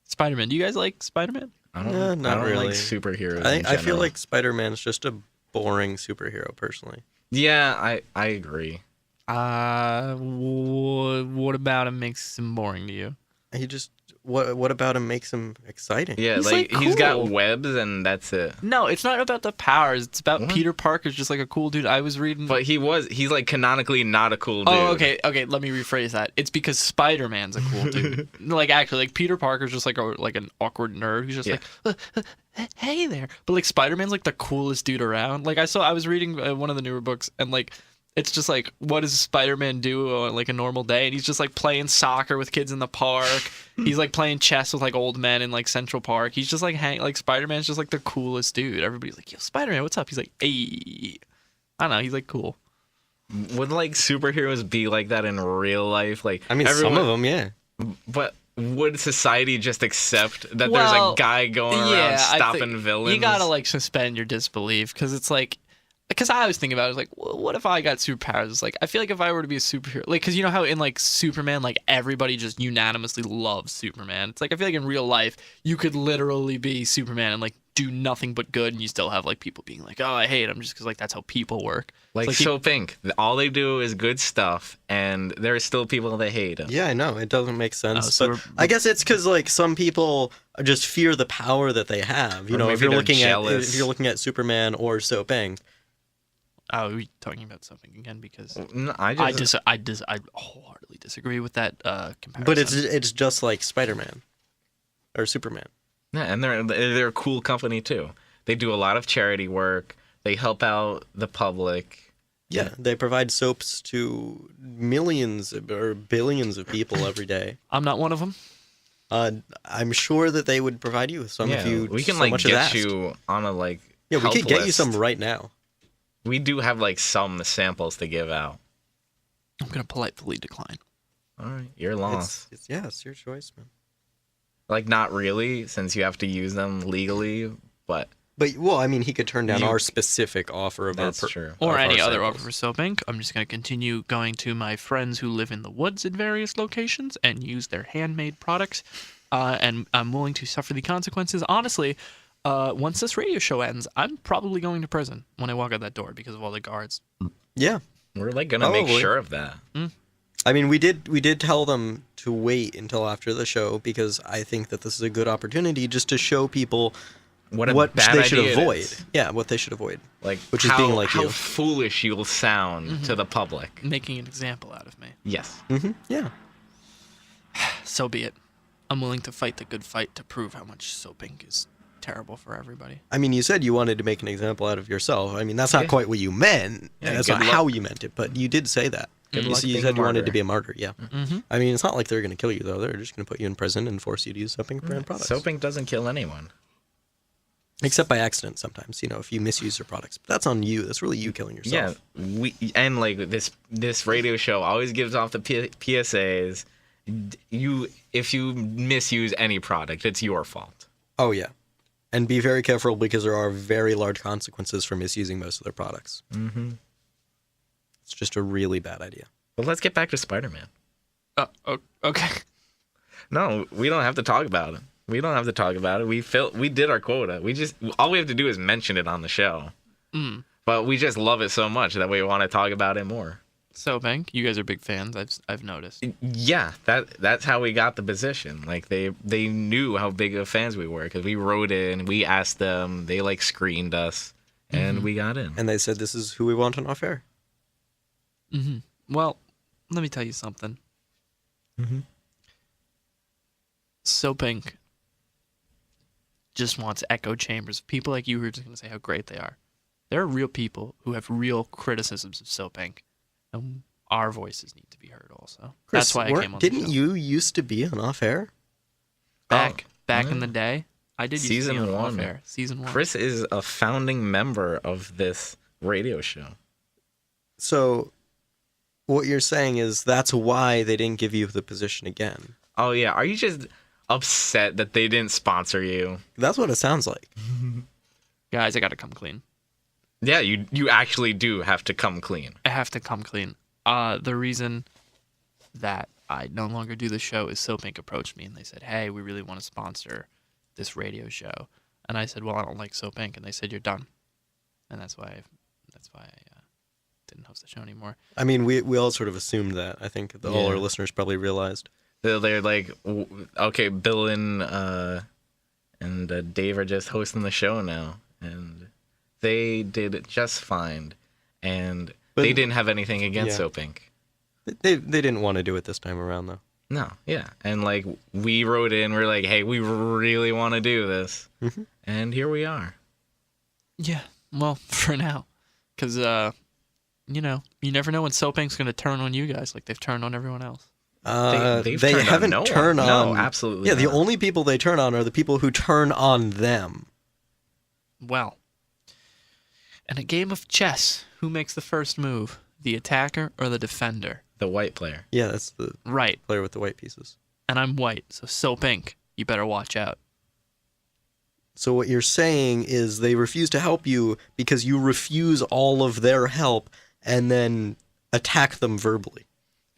Spider-Man. Do you guys like Spider-Man? I don't, No, not I don't really. like superheroes. I in feel general. like Spider-Man's just a boring superhero, personally. Yeah, I agree. What about him makes him boring to you? He just what about him makes him exciting? Yeah, He's, like like, he's got cool. webs and that's it. No, it's not about the powers. It's about What? Peter Parker's just like a cool dude. I was reading. But he's like canonically not a cool dude. Oh, okay. Let me rephrase that. It's because Spider-Man's a cool dude. Like actually, like Peter Parker's just like an awkward nerd who's just Yeah. like, hey there. But like Spider-Man's like the coolest dude around. Like I was reading one of the newer books and like. It's just like, what does Spider-Man do on like a normal day? And he's just like playing soccer with kids in the park. He's like playing chess with like old men in like Central Park. He's just like like Spider-Man's just like the coolest dude. Everybody's like, yo, Spider-Man, what's up? He's like, hey. I don't know. He's like cool. Would like superheroes be like that in real life? Like I mean, some of them, yeah. But would society just accept that there's Well, a guy going around I stopping think villains? You gotta like suspend your disbelief because it's like, because I was thinking about it, like, what if I got superpowers? It's like, I feel like if I were to be a superhero, like, because you know how in like Superman, like everybody just unanimously loves Superman. It's like I feel like in real life you could literally be Superman and like do nothing but good, and you still have like people being like, oh, I hate him, just because like that's how people work. like It's So Pink. All they do is good stuff, and there are still people that hate him. Yeah, I know. It doesn't make sense. so but I guess it's because like some people just fear the power that they have. You Or know, maybe if you're they're looking jealous. at Superman or So Pink. Oh, are we talking about something again? Because No, I wholeheartedly disagree with that comparison. But it's just like Spider-Man or Superman. yeah, and they're a cool company too. They do a lot of charity work. They help out the public. Yeah, they provide soaps to millions or billions of people every day. I'm not one of them. I'm sure that they would provide you with some Yeah, if you we can so like much as get asked. you on a like. Yeah, we help could get you list. some right now. We do have like some samples to give out. I'm gonna politely decline. All right, your loss. It's your choice, man. Like, not really, since you have to use them legally, but Well, I mean, he could turn down You- our specific offer of that's our true. Or of any our other samples. offer for Soap Inc. I'm just going to continue going to my friends who live in the woods at various locations and use their handmade products. And I'm willing to suffer the consequences. Honestly, once this radio show ends, I'm probably going to prison when I walk out that door because of all the guards. Yeah. We're like gonna make Probably. sure of that. I mean, we did tell them to wait until after the show because I think that this is a good opportunity just to show people What a what bad they should idea it avoid. is. Yeah, what they should avoid. Like, Which is how, being like how you. foolish you'll sound to the public. Making an example out of me. Yes. Yeah. So be it. I'm willing to fight the good fight to prove how much Soap Inc. is terrible for everybody. I mean, you said you wanted to make an example out of yourself. I mean, that's not quite what you meant. Yeah, and that's good not luck. how you meant it, but you did say that. Good You luck said you being said a you wanted to martyr. be a martyr, yeah. I mean, it's not like they're going to kill you, though. They're just going to put you in prison and force you to use Soap Inc. brand products. Soap Inc. doesn't kill anyone. Except by accident sometimes, if you misuse their products. But that's on you. That's really you killing yourself. Yeah, like this radio show always gives off the PSAs. If you misuse any product, it's your fault. Oh, yeah. And be very careful because there are very large consequences for misusing most of their products. Mm-hmm. It's just a really bad idea. But let's get back to Spider-Man. Okay. No, we don't have to talk about it. We don't have to talk about it. We did our quota. All we have to do is mention it on the show. But we just love it so much that we want to talk about it more. Soap Inc. You guys are big fans. I've noticed. Yeah, that's how we got the position. Like they knew how big of fans we were because we wrote in, we asked them, they like screened us, and we got in. And they said, this is who we want on Off Air. Well, let me tell you something. Soap Inc. just wants echo chambers of people like you who are just going to say how great they are. There are real people who have real criticisms of Soap Inc. And our voices need to be heard also. Chris, That's why I came on didn't the show. you used to be on Off Air? Back in the day, I did used Season to be on 1. Off Air. Season 1. Chris is a founding member of this radio show. So what you're saying is that's why they didn't give you the position again. Oh yeah, are you just upset that they didn't sponsor you? That's what it sounds like. Guys, I got to come clean. Yeah, you actually do have to come clean. I have to come clean. The reason that I no longer do the show is Soap Inc. approached me and they said, "Hey, we really want to sponsor this radio show." And I said, "Well, I don't like Soap Inc." And they said, "You're done." And that's why I didn't host the show anymore. I mean, we all sort of assumed that. I think all our listeners probably realized. They're like, okay, Bill and Dave are just hosting the show now, and they did just fine, and they didn't have anything against Soap Inc. They didn't want to do it this time around, though. No, yeah, and like we wrote in, we're like, hey, we really want to do this, and here we are. Yeah, well, for now, because you never know when Soap Inc.'s going to turn on you guys like they've turned on everyone else. They've they turned on haven't no one. turned on. No, absolutely Yeah, not. the only people they turn on are the people who turn on them. Well, in a game of chess, who makes the first move? The attacker or the defender? The white player. Yeah, that's the Right. player with the white pieces. And I'm white, so Soap Inc., you better watch out. So what you're saying is they refuse to help you because you refuse all of their help and then attack them verbally.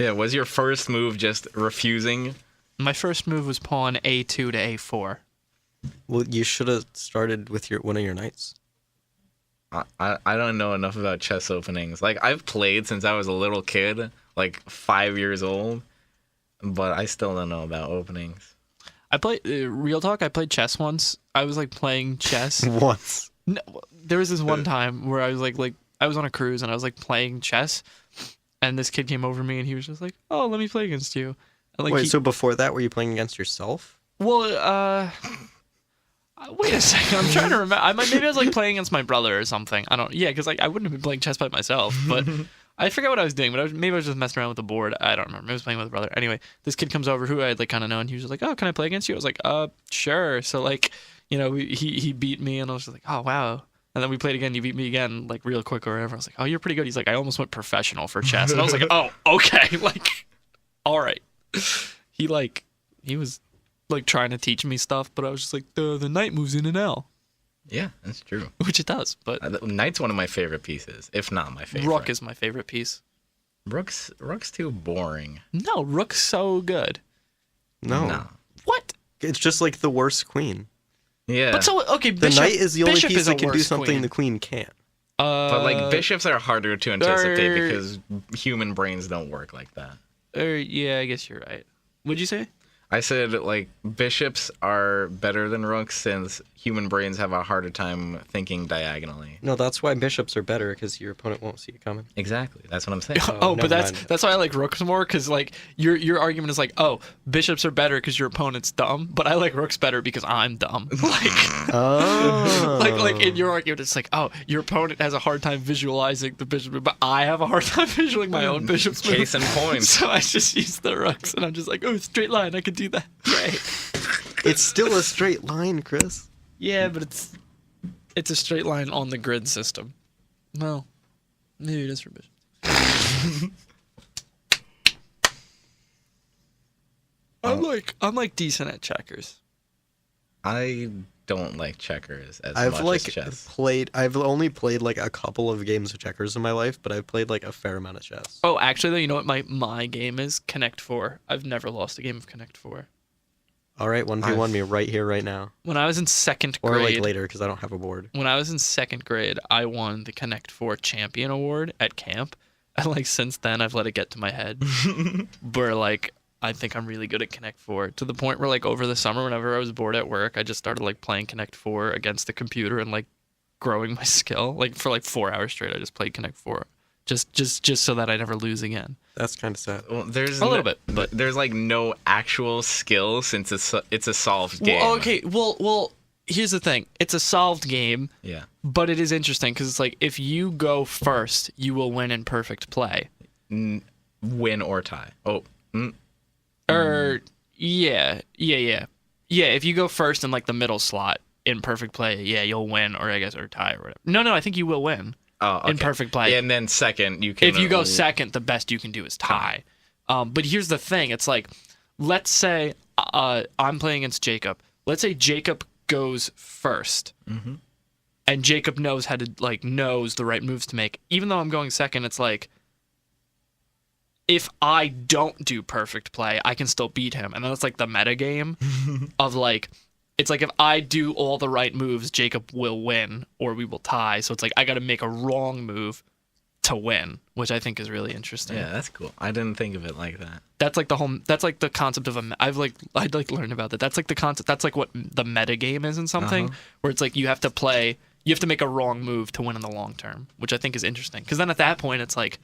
Yeah, was your first move just refusing? My first move was pawn A2 to A4. Well, you should have started with one of your knights. I don't know enough about chess openings. Like, I've played since I was a little kid, like 5 years old, but I still don't know about openings. I played, real talk, I played chess once. I was like playing chess. Once. No, there was this one time where I was like I was on a cruise and I was like playing chess, and this kid came over to me and he was just like, "Oh, let me play against you." And, like, Wait, so before that, were you playing against yourself? Well, wait a second. I'm trying to remember. Maybe I was like playing against my brother or something. I don't. Yeah, because like I wouldn't have been playing chess by myself. But I forget what I was doing. But maybe I was just messing around with the board. I don't remember. Maybe I was playing with a brother. Anyway, this kid comes over who I had like kind of known. He was just like, "Oh, can I play against you?" I was like, sure." So like, he beat me, and I was just like, "Oh wow." And then we played again. You beat me again, like real quick or whatever. I was like, "Oh, you're pretty good." He's like, "I almost went professional for chess," and I was like, "Oh, okay." Like, all right. He was like trying to teach me stuff, but I was just like, the knight moves in an L, Yeah, that's true. which it does. But Knight's one of my favorite pieces, if not my favorite. rook is my favorite piece. Rook's too boring. No, rook's so good. No. What? It's just like the worst queen. Yeah. But so okay, The bishop, knight is the only bishop piece is a that can do worse something queen. the queen can't. But like bishops are harder to anticipate they're- because human brains don't work like that. Yeah, I guess you're right. What'd you say? I said like bishops are better than rooks since human brains have a harder time thinking diagonally. No, that's why bishops are better, because your opponent won't see it coming. Exactly. That's what I'm saying. Oh, never but mind. that's why I like rooks more, because like your argument is like, oh, bishops are better because your opponent's dumb, but I like rooks better because I'm dumb. Like, Oh. like in your argument, it's like, oh, your opponent has a hard time visualizing the bishop move, but I have a hard time visualizing my own bishop's move. Case in point. So I just use the rooks, and I'm just like, oh, straight line, I can do that. Great. It's still a straight line, Chris. Yeah, but it's a straight line on the grid system. Well, maybe it is for bishops. I'm like decent at checkers. I don't like checkers as I've much like as chess. I've only played like a couple of games of checkers in my life, but I've played like a fair amount of chess. Oh, actually, though, you know what my game is? Connect 4. I've never lost a game of Connect 4. All right, 1v1 me right here, right now. When I was in second Or grade, like later, because I don't have a board. when I was in second grade, I won the Connect 4 Champion Award at camp. And like since then, I've let it get to my head. Where like I think I'm really good at Connect 4 to the point where like over the summer, whenever I was bored at work, I just started like playing Connect 4 against the computer and like growing my skill. Like for like 4 hours straight, I just played Connect 4, just so that I never lose again. That's kind of sad. Well, there's A little bit, but there's like no actual skill since it's a solved game. Well, okay, well, here's the thing: it's a solved game, Yeah. but it is interesting because it's like if you go first, you will win in perfect play. Win or tie. Oh. Or yeah. If you go first in like the middle slot in perfect play, yeah, you'll win, or I guess or tie or whatever. No, I think you will win. Oh, okay. In perfect play. And then second, you can. If you go second, the best you can do is tie. But here's the thing: it's like, let's say I'm playing against Jacob. Let's say Jacob goes first, and Jacob knows how to knows the right moves to make. Even though I'm going second, it's like, if I don't do perfect play, I can still beat him. And then it's like the meta game of like, it's like if I do all the right moves, Jacob will win or we will tie. So it's like I got to make a wrong move to win, which I think is really interesting. Yeah, that's cool. I didn't think of it like that. That's like that's like the concept of I'd like learn about that. That's like the concept. That's like what the meta game is in something where it's like you have to make a wrong move to win in the long term, which I think is interesting. Because then at that point, it's like,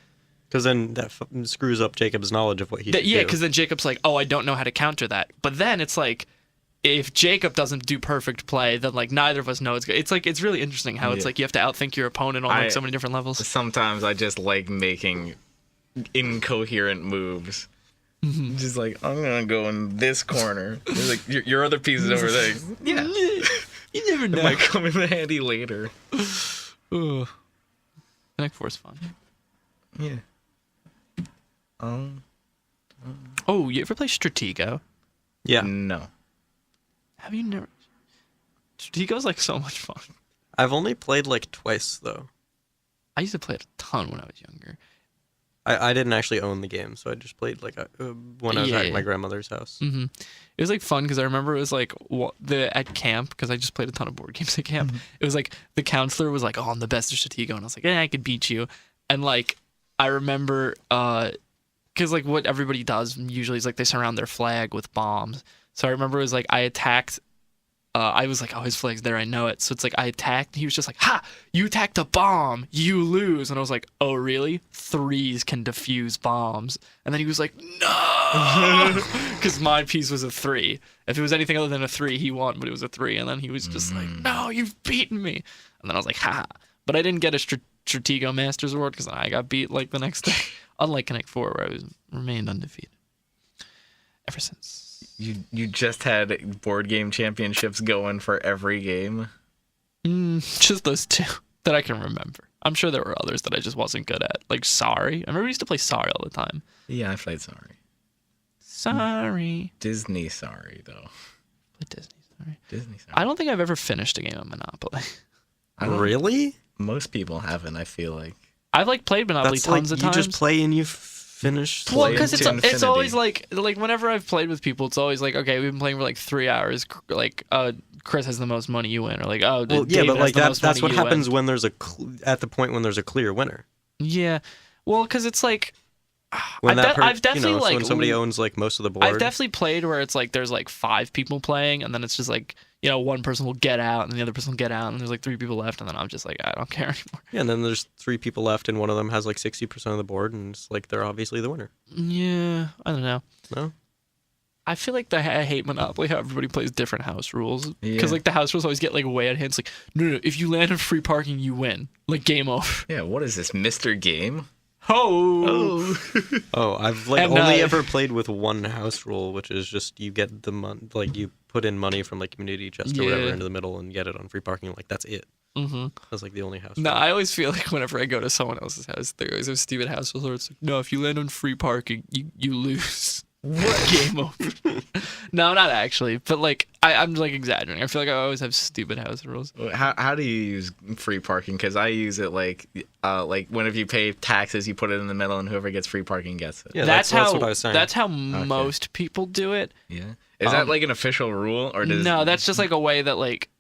Because then that screws up Jacob's knowledge of what he should yeah, do. because then Jacob's like, oh, I don't know how to counter that. But then it's like, if Jacob doesn't do perfect play, then like neither of us know it's good. It's like it's really interesting how it's like you have to outthink your opponent on like so many different levels. Sometimes I just like making incoherent moves. Just like, I'm gonna go in this corner. It's like your other piece is over there. Yeah, You never it know. might come in handy later. Ooh. Connect 4 is fun. Yeah. Oh, you ever play Stratego? Yeah. No. Have you never? Stratego's like so much fun. I've only played like twice, though. I used to play it a ton when I was younger. I didn't actually own the game, so I just played like when I was at my grandmother's house. It was like fun because I remember it was like at camp, because I just played a ton of board games at camp. It was like the counselor was like, "Oh, I'm the best at Stratego," and I was like, "Yeah, I could beat you." And like I remember, because like what everybody does usually is like they surround their flag with bombs. So I remember it was like I attacked. I was like, oh, his flag's there, I know it. So it's like I attacked. He was just like, ha, you attacked a bomb, you lose. And I was like, oh, really? 3s can defuse bombs. And then he was like, no, because my piece was a 3. If it was anything other than a 3, he won, but it was a 3. And then he was just like, no, you've beaten me. And then I was like, ha. But I didn't get a Stratego Masters Award because I got beat like the next day. Unlike Connect 4, where I remained undefeated ever since. You just had board game championships going for every game. Just those 2 that I can remember. I'm sure there were others that I just wasn't good at. Like Sorry. I remember we used to play Sorry all the time. Yeah, I played Sorry. Sorry. Disney Sorry though. What Disney? Sorry. Disney. Sorry. I don't think I've ever finished a game of Monopoly. Really? Most people haven't. I feel like. I've like played Monopoly That's tons like of you times. just play and you finish. Well, play because into it's infinity. always like whenever I've played with people, it's always like, okay, we've been playing for like 3 hours. Like, Chris has the most money, you win, or like, oh, Well, yeah, David but has like the that. most That's money, what you happens win. when there's at the point when there's a clear winner. Yeah, well, because it's like, When I've definitely so like when somebody owns like most of the board. I've definitely played where it's like there's like 5 people playing, and then it's just like, you know, one person will get out, and the other person will get out, and there's like 3 people left, and then I'm just like, I don't care anymore. Yeah, and then there's 3 people left, and one of them has like 60% of the board, and it's like they're obviously the winner. Yeah, I don't know. No. I feel like I hate Monopoly, how everybody plays different house rules. Because, Yeah. like, the house rules always get, like, way out of hand. It's like, no, if you land on free parking, you win. Like, game over. Yeah. What is this, Mr. Game? Oh! Oh, I've like And, only ever played with one house rule, which is just you get the like you put in money from like community chest or whatever Yeah. into the middle and get it on free parking. Like that's it. Mm-hmm. That's like the only house. No, rule. I always feel like whenever I go to someone else's house, they always have stupid house rules where it's like, no, if you land on free parking, you lose. What? Game over. No, not actually. But, like, I'm, like, exaggerating. I feel like I always have stupid house rules. How do you use free parking? Because I use it like whenever you pay taxes, you put it in the middle, and whoever gets free parking gets it. Yeah, that's what I was saying. That's how most people do it. Yeah. Is that like an official rule, or does? No, that's just like a way that like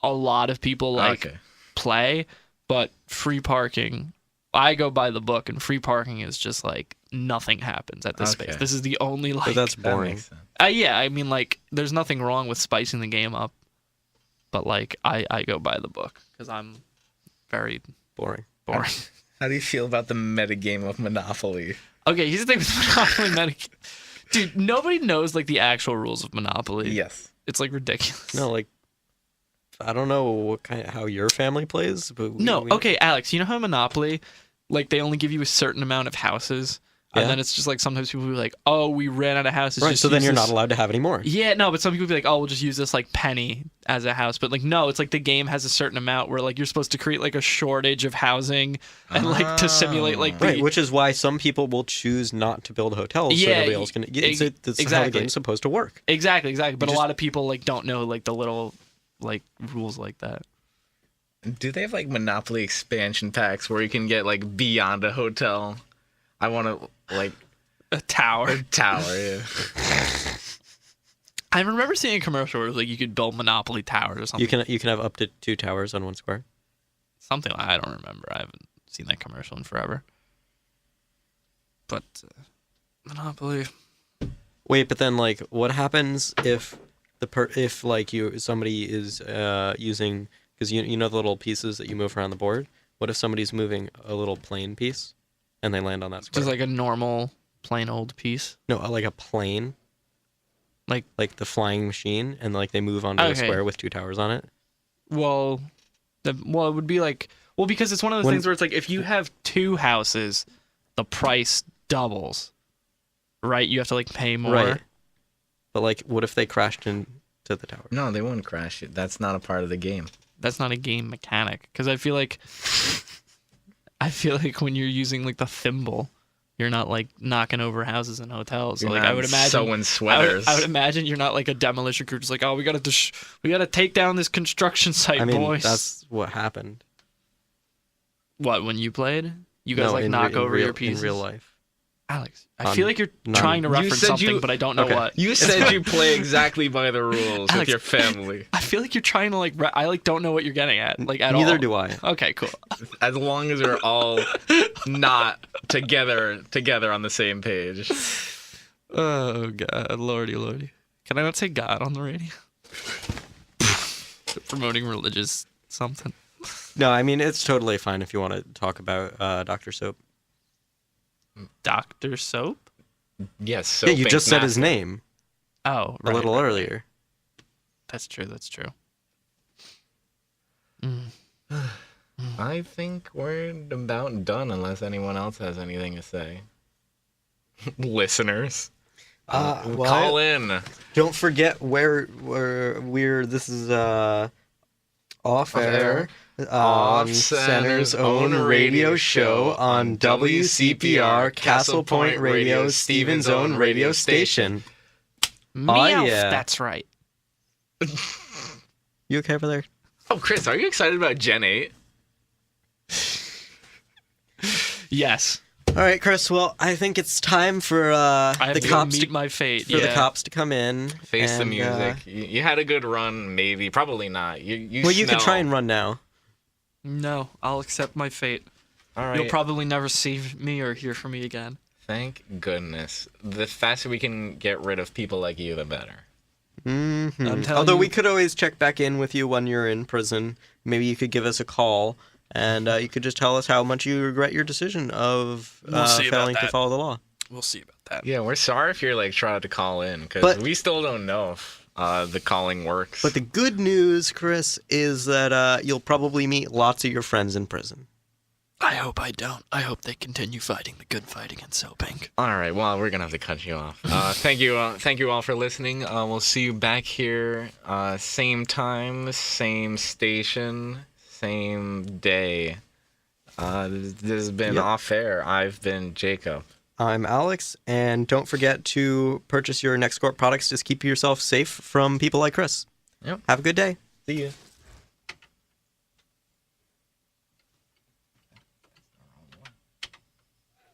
a lot of people like Okay. play. But free parking, I go by the book, and free parking is just like nothing happens at this Okay. space. This is the only like. But that's That boring. makes sense. Yeah, I mean, like, there's nothing wrong with spicing the game up, but like I go by the book because I'm very Boring. boring. How do you feel about the metagame of Monopoly? Okay, here's the thing with Monopoly Dude, nobody knows like the actual rules of Monopoly. Yes. It's like ridiculous. No, like I don't know how your family plays, but Okay, Alex, you know how Monopoly, like they only give you a certain amount of houses, Yeah. and then it's just like sometimes people will be like, "Oh, we ran out of houses." Right, just so then use you're this." not allowed to have any more. Yeah, no, but some people will be like, "Oh, we'll just use this like penny as a house," but like no, it's like the game has a certain amount where like you're supposed to create like a shortage of housing and like to simulate like the Right, which is why some people will choose not to build hotels so Yeah, nobody else can. That's how the exactly. game's supposed to work. exactly. But a just- lot of people like don't know like the little like rules like that. Do they have like Monopoly expansion packs where you can get like beyond a hotel? I want to like A tower. tower. Yeah. I remember seeing a commercial where it was like you could build Monopoly towers or something. You can have up to 2 towers on one square. Something I don't remember. I haven't seen that commercial in forever. But Monopoly. Wait, but then like, what happens if if like somebody is using, because you know the little pieces that you move around the board. What if somebody's moving a little plain piece, and they land on that square? Just like a normal, plain old piece. No, like a plane. Like the flying machine, and like they move onto a Okay. square with 2 towers on it. well, it would be like because it's one of those When- things where it's like if you have 2 houses, the price doubles. Right? You have to like pay more. Right. But like, what if they crashed into the tower? No, they wouldn't crash it. That's not a part of the game. That's not a game mechanic because I feel like when you're using like the thimble, you're not like knocking over houses and hotels. So, You're like not I would imagine sewing sweaters. I would imagine you're not like a demolition crew, just like, oh, we gotta take down this construction site, I mean, boys. that's what happened. What, when you played? You guys No, like in knock re- in over real, your pieces? in real life. Alex, I feel like you're trying to You reference said something, you- but I don't know okay. what. You said you play exactly by the rules with Alex, your family. I feel like you're trying to like. I like don't know what you're getting at. Like at all. Neither do I. Okay, cool. As long as we're all not together on the same page. Oh God, lordy. Can I not say God on the radio? Promoting religious something. No, I mean it's totally fine if you want to talk about Dr. Soap. Dr. Soap? Yes. So Yeah, you just said his name Oh, a little earlier. That's true. I think we're about done unless anyone else has anything to say. Listeners, call in. Don't forget where we're. This is off air. Off-Center's own radio show on WCPR, Castle Point Radio, Stevens' own radio station. Meow. yeah. That's right. You okay over there? Oh, Chris, are you excited about Gen 8? Yes. All right, Chris. Well, I think it's time for I have the to cops meet my fate. for the cops to come in. Face the and, music. You had a good run, maybe. Probably not. You Well, you can smell- try and run now. No, I'll accept my fate. All right. You'll probably never see me or hear from me again. Thank goodness. The faster we can get rid of people like you, the better. I'm telling Although you- we could always check back in with you when you're in prison. Maybe you could give us a call, and you could just tell us how much you regret your decision of We'll see about failing to that. follow the law. We'll see about that. Yeah, we're sorry if you're like trying to call in, because But- we still don't know if the calling works. But the good news, Chris, is that you'll probably meet lots of your friends in prison. I hope I don't. I hope they continue fighting the good fight against soaping. All right, well, we're gonna have to cut you off. Thank you all for listening. We'll see you back here, same time, same station, same day. This has been Yep. Off Air. I've been Jacob. I'm Alex, and don't forget to purchase your Next Court products. Just keep yourself safe from people like Chris. Yep. Have a good day. See ya.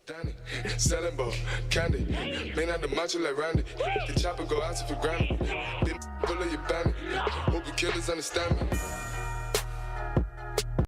Danny, selling ball, candy. Lean out the macho like Randy. The chopper go out for granted. Then pull up your bandit. Hope the killers understand me.